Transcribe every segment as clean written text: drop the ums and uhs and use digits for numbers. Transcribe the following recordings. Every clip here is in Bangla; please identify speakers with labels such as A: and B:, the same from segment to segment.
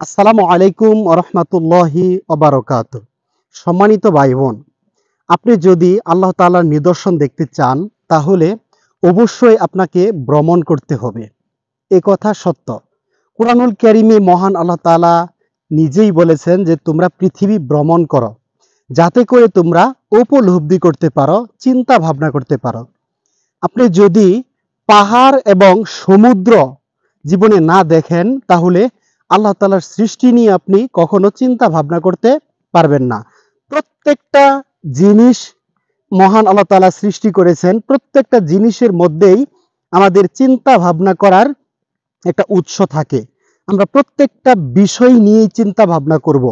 A: আসসালামু আলাইকুম রহমতুল্লাহি ওবারকাত। সম্মানিত ভাই বোন, আপনি যদি আল্লাহ তাআলার নিদর্শন দেখতে চান তাহলে অবশ্যই আপনাকে ভ্রমণ করতে হবে। এ কথা সত্য। কুরআনুল কারীমে মহান আল্লাহ তাআলা নিজেই বলেছেন যে তোমরা পৃথিবী ভ্রমণ করো, যাতে করে তোমরা উপলব্ধি করতে পারো, চিন্তা ভাবনা করতে পারো। আপনি যদি পাহাড় এবং সমুদ্র জীবনে না দেখেন তাহলে আল্লাহ তাআলার সৃষ্টি নিয়ে আপনি কখনো চিন্তা ভাবনা করতে পারবেন না। প্রত্যেকটা জিনিস মহান আল্লাহ তাআলা সৃষ্টি করেছেন, প্রত্যেকটা জিনিসের মধ্যেই আমাদের চিন্তা ভাবনা করার একটা উৎস থাকে। আমরা প্রত্যেকটা বিষয় নিয়েই চিন্তা ভাবনা করব।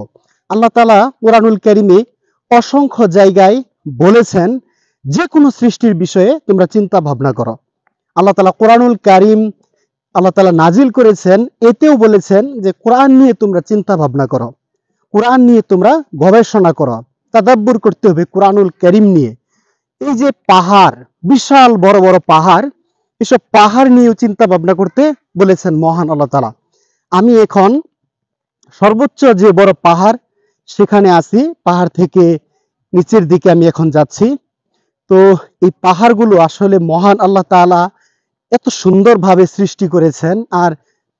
A: আল্লাহ তাআলা কুরআনুল কারীমে অসংখ্য জায়গায় বলেছেন যে কোনো সৃষ্টির বিষয়ে তোমরা চিন্তা ভাবনা করো। আল্লাহ তাআলা কুরআনুল কারীম আল্লাহ তাআলা নাজিল করেছেন, এতেও বলেছেন যে কোরআন নিয়ে তোমরা চিন্তা ভাবনা করো, কোরআন নিয়ে তোমরা গবেষণা করো, তাদাব্বুর করতে হবে কোরআনুল কারীম নিয়ে। এই যে পাহাড়, বিশাল বড় বড় পাহাড়, এসব পাহাড় নিয়েও চিন্তা ভাবনা করতে বলেছেন মহান আল্লাহ তাআলা। আমি এখন সর্বোচ্চ যে বড় পাহাড় সেখানে আছি, পাহাড় থেকে নিচের দিকে আমি এখন যাচ্ছি। তো এই পাহাড়গুলো আসলে মহান আল্লাহ তাআলা এত সুন্দরভাবে সৃষ্টি করেছেন, আর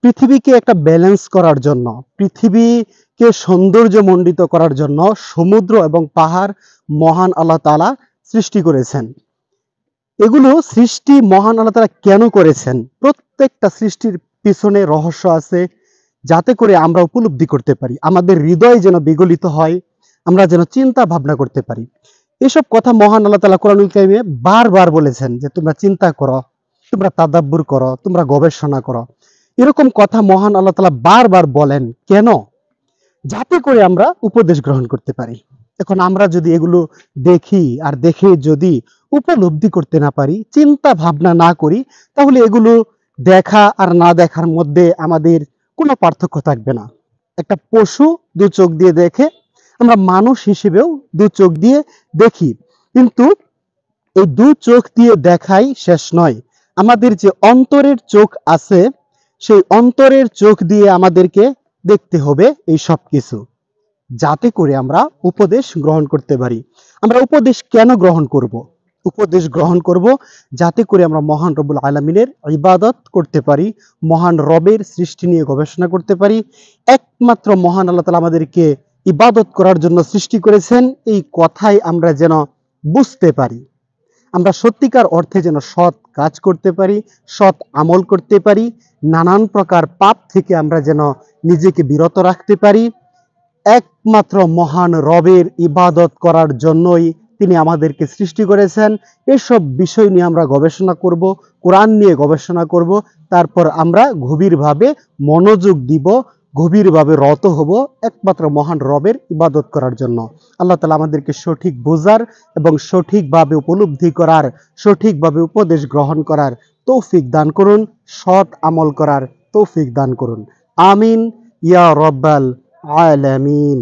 A: পৃথিবীকে একটা ব্যালেন্স করার জন্য, পৃথিবীকে সৌন্দর্যমণ্ডিত করার জন্য সমুদ্র এবং পাহাড় মহান আল্লাহ তাআলা সৃষ্টি করেছেন। এগুলো সৃষ্টি মহান আল্লাহ তাআলা কেন করেছেন? প্রত্যেকটা সৃষ্টির পিছনে রহস্য আছে, যাতে করে আমরা উপলব্ধি করতে পারি, আমাদের হৃদয় যেন বিগলিত হয়, আমরা যেন চিন্তা ভাবনা করতে পারি। এসব কথা মহান আল্লাহ তাআলা কোরআনুল কারীমে বারবার বলেছেন যে তোমরা চিন্তা করো, তোমরা তাদাব্বুর করো, তোমরা গবেষণা করো। এরকম কথা মহান আল্লাহ তাআলা বারবার বলেন কেন? যাতে করে আমরা উপদেশ গ্রহণ করতে পারি। এখন আমরা যদি এগুলো দেখি আর দেখে যদি উপলব্ধি করতে না পারি, চিন্তা ভাবনা না করি, তাহলে এগুলো দেখা আর না দেখার মধ্যে আমাদের কোনো পার্থক্য থাকবে না। একটা পশু দু চোখ দিয়ে দেখে, আমরা মানুষ হিসেবেও দু চোখ দিয়ে দেখি, কিন্তু এই দু চোখ দিয়ে দেখাই শেষ নয়। আমাদের যে অন্তরের চোখ আছে, সেই অন্তরের চোখ দিয়ে আমাদেরকে দেখতে হবে এই সব কিছু, যাতে করে আমরা উপদেশ গ্রহণ করতে পারি। আমরা উপদেশ কেন গ্রহণ করব? উপদেশ গ্রহণ করব যাতে করে আমরা মহান রব্বুল আলামিনের ইবাদত করতে পারি, মহান রবের সৃষ্টি নিয়ে গবেষণা করতে পারি। একমাত্র মহান আল্লাহ তাআলা আমাদেরকে ইবাদত করার জন্য সৃষ্টি করেছেন, এই কথাই আমরা যেন বুঝতে পারি। আমরা সত্যিকার অর্থে যেন সৎ কাজ করতে পারি, সৎ আমল করতে পারি, নানান প্রকার পাপ থেকে আমরা যেন নিজেকে বিরত রাখতে পারি। একমাত্র মহান রবের ইবাদত করার জন্যই তিনি আমাদেরকে সৃষ্টি করেছেন। এসব বিষয় নিয়ে আমরা গবেষণা করব, কোরআন নিয়ে গবেষণা করব, তারপর আমরা গভীরভাবে মনোযোগ দিব, গভীরভাবে রত হব একমাত্র মহান রবের ইবাদত করার জন্য। আল্লাহ তাআলা আমাদেরকে সঠিক বোঝার এবং সঠিকভাবে উপলব্ধি করার, সঠিকভাবে উপদেশ গ্রহণ করার তৌফিক দান করুন, সৎ আমল করার তৌফিক দান করুন। আমিন ইয়া রব্বাল আলামিন।